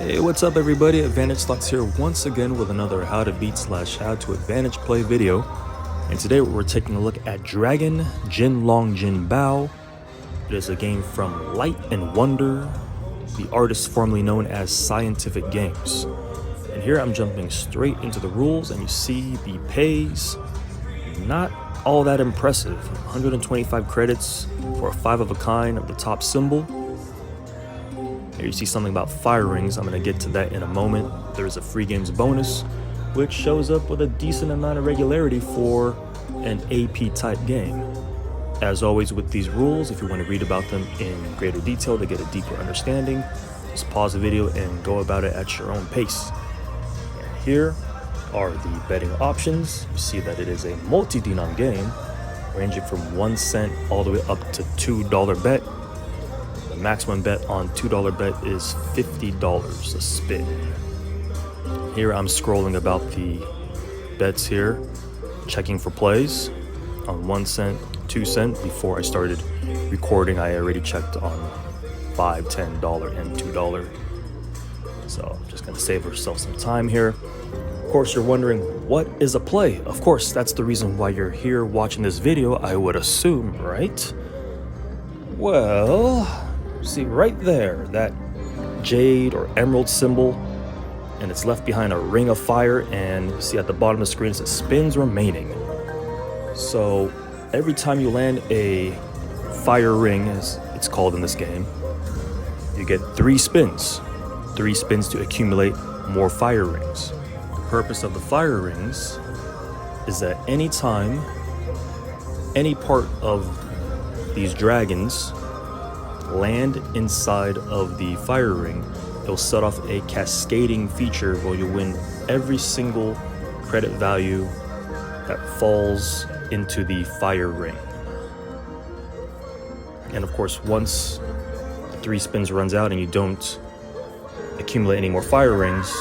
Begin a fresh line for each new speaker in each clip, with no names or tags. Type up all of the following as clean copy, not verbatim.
Hey, what's up everybody? Advantage Stocks here once again with another how to beat / how to advantage play video. And today we're taking a look at Dragon Jin Long Jin Bao. It is a game from Light and Wonder, the artist formerly known as Scientific Games. And here I'm jumping straight into the rules, and you see the pays, not all that impressive. 125 credits for a 5 of a kind of the top symbol. Here you see something about fire rings. I'm going to get to that in a moment. There's a free games bonus, which shows up with a decent amount of regularity for an AP type game. As always with these rules, if you want to read about them in greater detail to get a deeper understanding, just pause the video and go about it at your own pace. And here are the betting options. You see that it is a multi-denom game, ranging from 1 cent all the way up to $2 bet. The maximum bet on $2 bet is $50 a spin. Here I'm scrolling about the bets here, checking for plays on 1 cent, 2 cent. Before I started recording, I already checked on $5, $10, and $2. So I'm just gonna save ourselves some time here. Of course, you're wondering, what is a play? Of course, that's the reason why you're here watching this video, I would assume, right? Well, see right there, that jade or emerald symbol, and it's left behind a ring of fire, and you see at the bottom of the screen it says spins remaining. So every time you land a fire ring, as it's called in this game, you get 3 spins. 3 spins to accumulate more fire rings. The purpose of the fire rings is that anytime any part of these dragons land inside of the fire ring, it'll set off a cascading feature where you win every single credit value that falls into the fire ring. And of course, once the 3 spins runs out and you don't accumulate any more fire rings,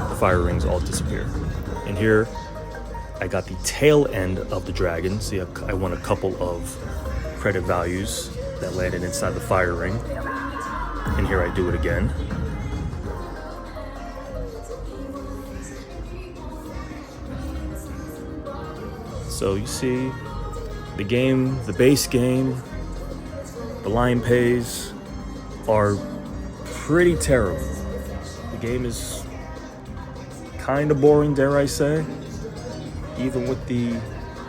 the fire rings all disappear. And here I got the tail end of the dragon. See, I won a couple of credit values that landed inside the fire ring, and here I do it again. So you see the game, the base game, the line pays are pretty terrible. The game is kind of boring, dare I say, even with the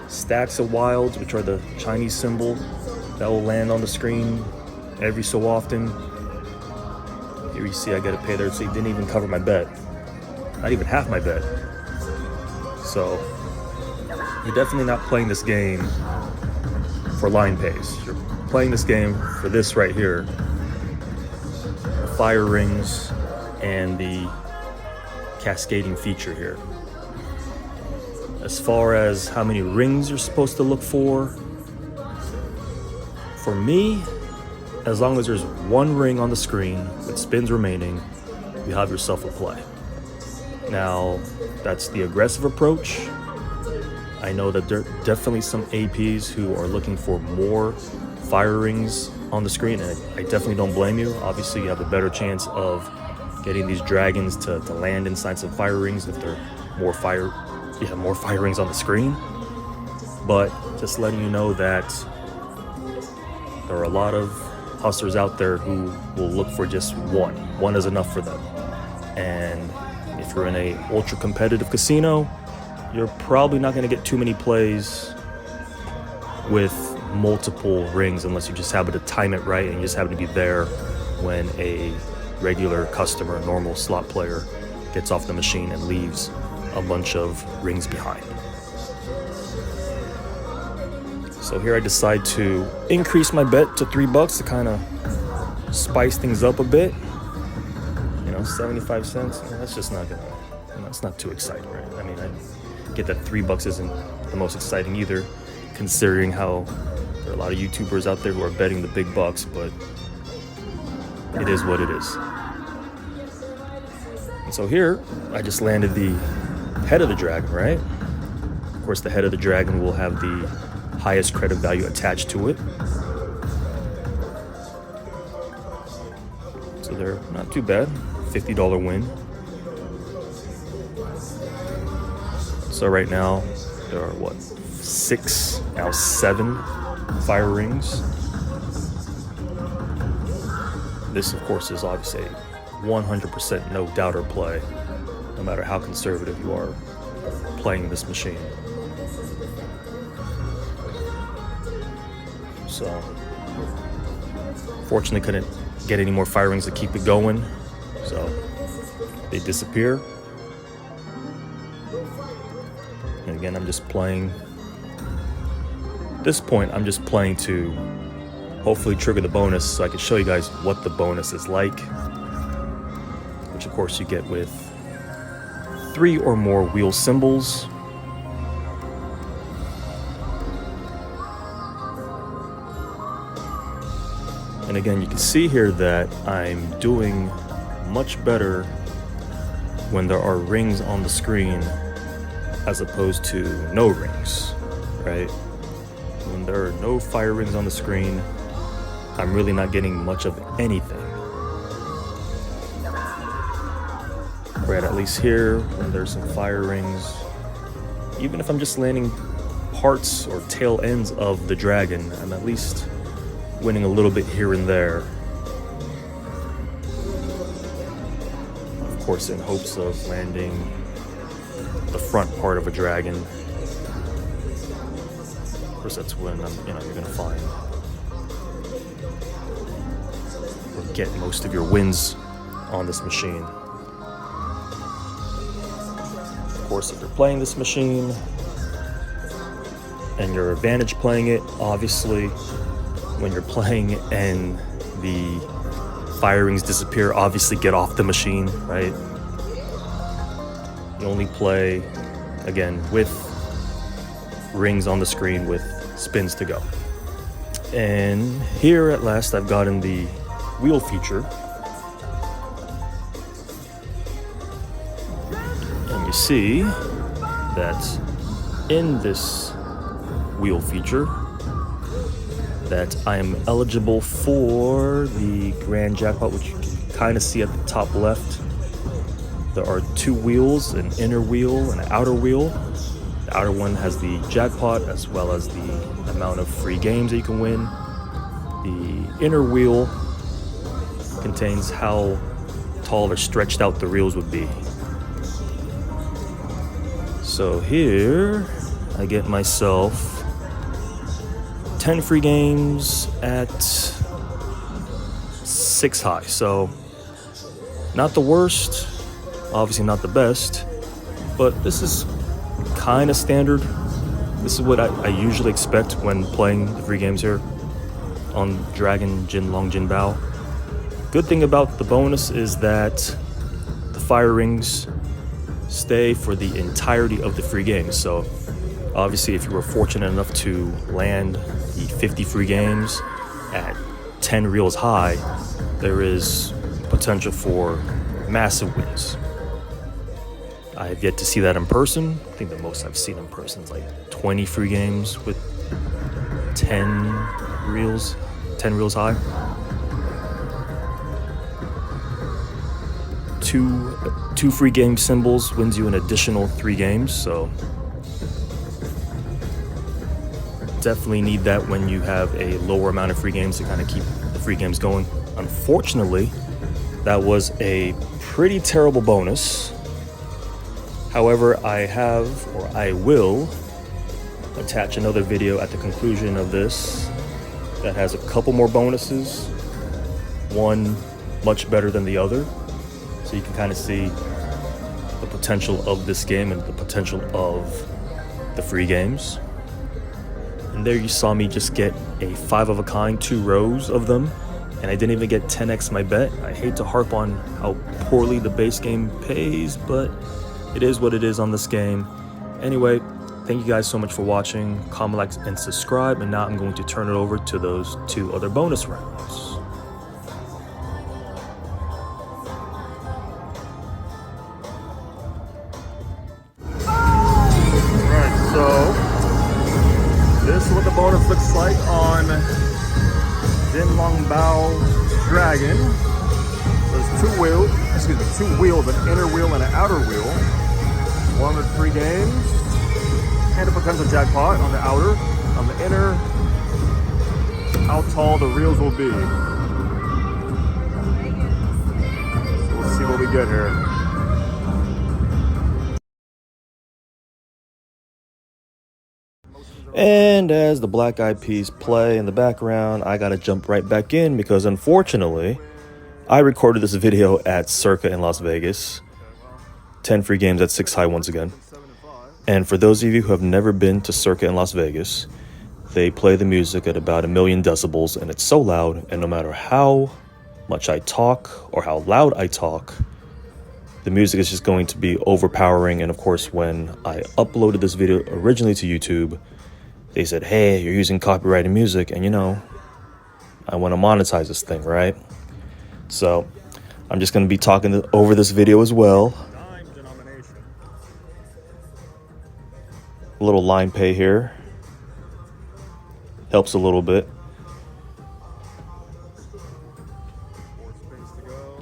stacks of wilds, which are the Chinese symbol that will land on the screen every so often. Here you see I got to pay there, so it didn't even cover my bet, not even half my bet. So you're definitely not playing this game for line pays. You're playing this game for this right here, the fire rings and the cascading feature here. As far as how many rings you're supposed to look for me, as long as there's 1 ring on the screen with spins remaining, you have yourself a play. Now, that's the aggressive approach. I know that there are definitely some APs who are looking for more fire rings on the screen, and I definitely don't blame you. Obviously, you have a better chance of getting these dragons to land inside some fire rings if there are more fire rings on the screen. But just letting you know that there are a lot of hustlers out there who will look for just one. One is enough for them. And if you're in a ultra competitive casino, you're probably not going to get too many plays with multiple rings unless you just happen to time it right and you just happen to be there when a regular customer, normal slot player, gets off the machine and leaves a bunch of rings behind. So here I decide to increase my bet to $3 to kind of spice things up a bit. 75 cents, that's just not gonna, it's not too exciting, right? I mean, I get that $3 isn't the most exciting either, considering how there are a lot of YouTubers out there who are betting the big bucks, but it is what it is. And so here, I just landed the head of the dragon, right? Of course, the head of the dragon will have the highest credit value attached to it. So they're not too bad. $50 win. So right now, there are what, 6, now 7 fire rings. This, of course, is obviously a 100% no doubter play, no matter how conservative you are playing this machine. So, fortunately, couldn't get any more fire rings to keep it going, so they disappear. And again, I'm just playing. At this point, I'm just playing to hopefully trigger the bonus so I can show you guys what the bonus is like, which of course you get with 3 or more wheel symbols. And again, you can see here that I'm doing much better when there are rings on the screen as opposed to no rings, right? When there are no fire rings on the screen, I'm really not getting much of anything. Right, at least here, when there's some fire rings, even if I'm just landing parts or tail ends of the dragon, I'm at least winning a little bit here and there. Of course, in hopes of landing the front part of a dragon. Of course, that's when you're gonna find or get most of your wins on this machine. Of course, if you're playing this machine and your advantage playing it, obviously, when you're playing and the fire rings disappear, obviously get off the machine, right? You only play, again, with rings on the screen with spins to go. And here at last I've gotten the wheel feature. And you see that in this wheel feature that I am eligible for the grand jackpot, which you can kind of see at the top left. There are 2 wheels, an inner wheel and an outer wheel. The outer one has the jackpot as well as the amount of free games that you can win. The inner wheel contains how tall or stretched out the reels would be. So here I get myself 10 free games at 6 high. So not the worst, obviously not the best, but this is kind of standard. This is what I usually expect when playing the free games here on Dragon Jin Long Jin Bao. Good thing about the bonus is that the fire rings stay for the entirety of the free games. So obviously, if you were fortunate enough to land the 50 free games at 10 reels high, there is potential for massive wins. I have yet to see that in person. I think the most I've seen in person is like 20 free games with 10 reels high. Two free game symbols wins you an additional 3 games, so definitely need that when you have a lower amount of free games to kind of keep the free games going. Unfortunately, that was a pretty terrible bonus. However, I will attach another video at the conclusion of this that has a couple more bonuses, one much better than the other, so you can kind of see the potential of this game and the potential of the free games. And there you saw me just get a 5 of a kind, 2 rows of them, and I didn't even get 10x my bet. I hate to harp on how poorly the base game pays, but it is what it is on this game. Anyway, thank you guys so much for watching. Comment, like, and subscribe, and now I'm going to turn it over to those 2 other bonus rounds. This is what the bonus looks like on Jin Long Bao Dragon. So this two wheels, an inner wheel and an outer wheel. 100 free games and a potential jackpot on the outer. On the inner, how tall the reels will be. So we'll see what we get here. And as the Black Eyed Peas play in the background, I gotta jump right back in because unfortunately, I recorded this video at Circa in Las Vegas. 10 free games at 6 high once again. And for those of you who have never been to Circa in Las Vegas, they play the music at about 1,000,000 decibels and it's so loud, and no matter how much I talk or how loud I talk, the music is just going to be overpowering. And of course, when I uploaded this video originally to YouTube, they said, hey, you're using copyrighted music, and you know, I want to monetize this thing, right? So I'm just going to be talking over this video as well. A little line pay here. Helps a little bit.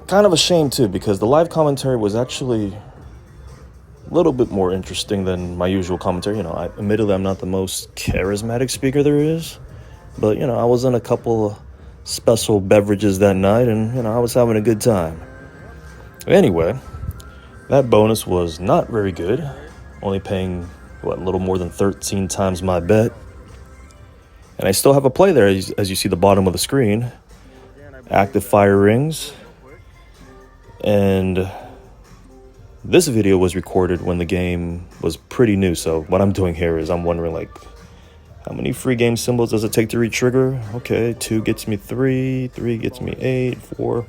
Kind of a shame too, because the live commentary was actually a little bit more interesting than my usual commentary. You know, admittedly, I'm not the most charismatic speaker there is, but you know, I was in a couple of special beverages that night, and you know, I was having a good time. Anyway, that bonus was not very good, only paying a little more than 13 times my bet. And I still have a play there, as you see the bottom of the screen. Active fire rings. And this video was recorded when the game was pretty new. So what I'm doing here is I'm wondering, like, how many free game symbols does it take to re-trigger? Okay, 2 gets me 3, 3 gets me 8, 4,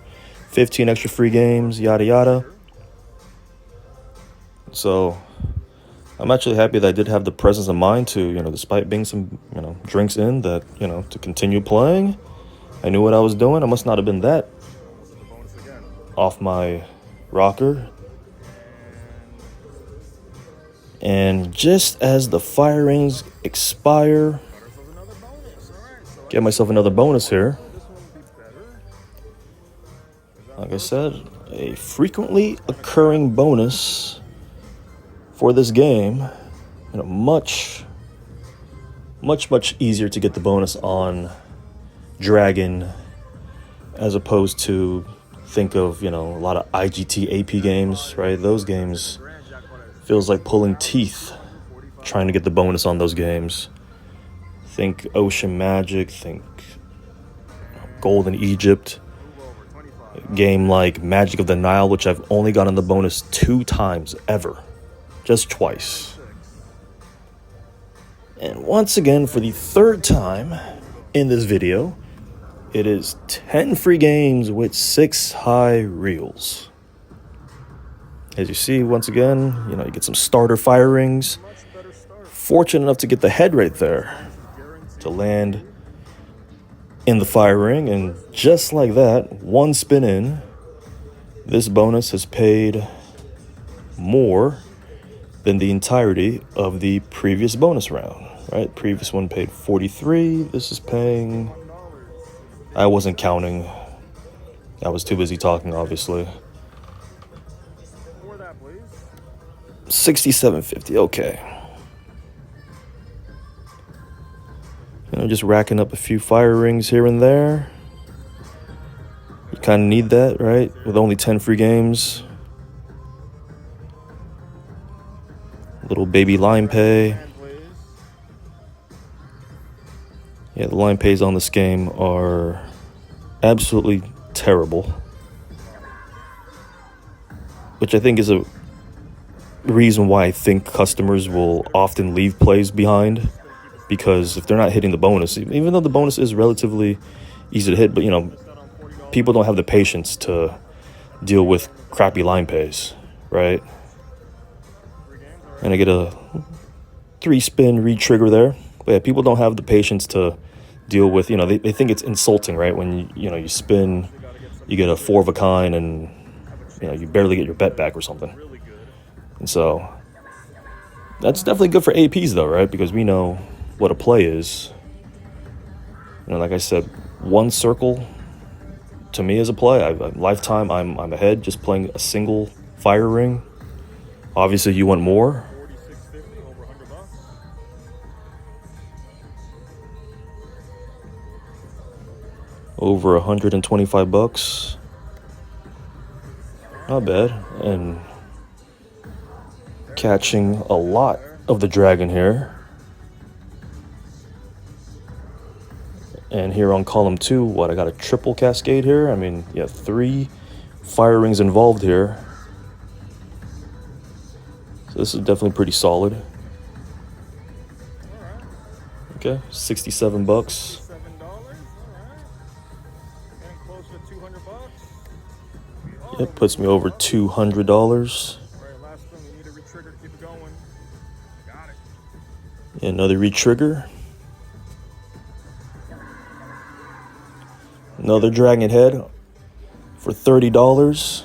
15 extra free games, yada yada. So I'm actually happy that I did have the presence of mind to, you know, despite being some, you know, drinks in, that, you know, to continue playing. I knew what I was doing. I must not have been that off my rocker. And just as the fire rings expire, get myself another bonus here. Like I said, a frequently occurring bonus for this game. You know, much easier to get the bonus on Dragon as opposed to, think of, you know, a lot of IGT AP games, right? Those games feels like pulling teeth trying to get the bonus on those games. Think Ocean Magic, think Golden Egypt. A game like Magic of the Nile, which I've only gotten the bonus 2 times ever. Just twice. And once again, for the 3rd time in this video, it is 10 free games with 6 high reels. As you see, once again, you know, you get some starter fire rings. Fortunate enough to get the head right there to land in the fire ring, and just like that, 1 spin in, this bonus has paid more than the entirety of the previous bonus round, right? Previous one paid 43. This is paying, I wasn't counting. I was too busy talking, obviously. 67.50. Okay. You know, just racking up a few fire rings here and there. You kind of need that, right? With only 10 free games. Little baby line pay. Yeah, the line pays on this game are absolutely terrible. Which I think is a reason why I think customers will often leave plays behind, because if they're not hitting the bonus, even though the bonus is relatively easy to hit, but you know, people don't have the patience to deal with crappy line pays, right? And I get a 3-spin re-trigger there, but yeah, people don't have the patience to deal with, you know, they think it's insulting, right? When you know, you spin, you get a 4 of a kind, and you know, you barely get your bet back or something. And so that's definitely good for APs though, right? Because we know what a play is. You know, like I said, 1 circle to me as a play. Lifetime, I'm ahead just playing a single fire ring. Obviously, you want more. Over 125 bucks. Not bad. And catching a lot of the dragon here. And here on column 2, what, I got a triple cascade here. I mean, yeah, 3 fire rings involved here. So this is definitely pretty solid. Okay, 67 bucks. It puts me over $200. Another retrigger. Another dragon head for $30.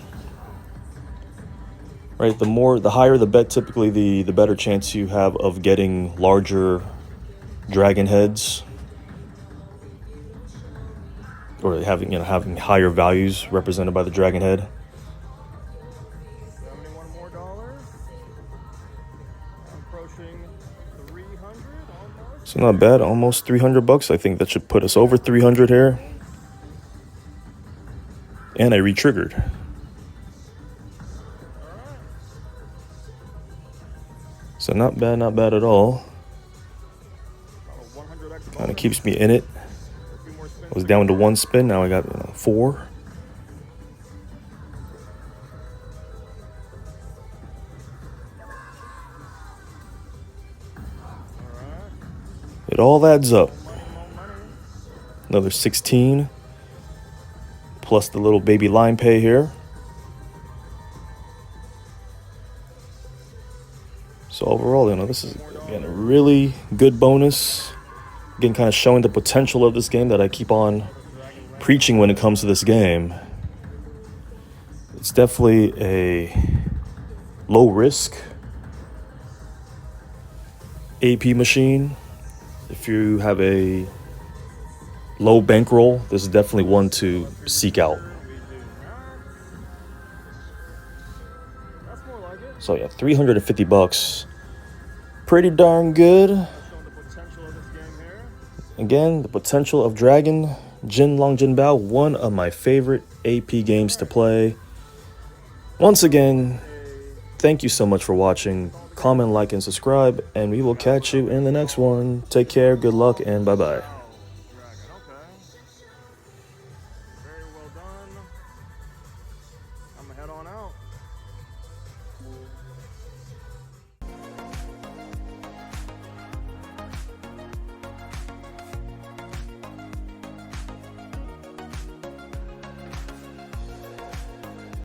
Right, the higher the bet, typically the better chance you have of getting larger dragon heads, or having higher values represented by the dragon head.
$71 more. Approaching 300 almost.
So not bad, almost 300 bucks. I think that should put us over 300 here. And I re-triggered. So not bad at all. Kind of keeps me in it. I was down to 1 spin, now I got 4. It all adds up. Another 16. Plus the little baby line pay here. So overall, this is, again, a really good bonus. Again, kind of showing the potential of this game that I keep on preaching when it comes to this game. It's definitely a low risk AP machine. If you have a low bankroll, this is definitely one to seek out. So yeah, 350 bucks. Pretty darn good. Again, the potential of Dragon, Jin Long Jin Bao, one of my favorite AP games to play. Once again, thank you so much for watching. Comment, like, and subscribe, and we will catch you in the next one. Take care, good luck, and bye-bye.
Very well done. I'm gonna head on out.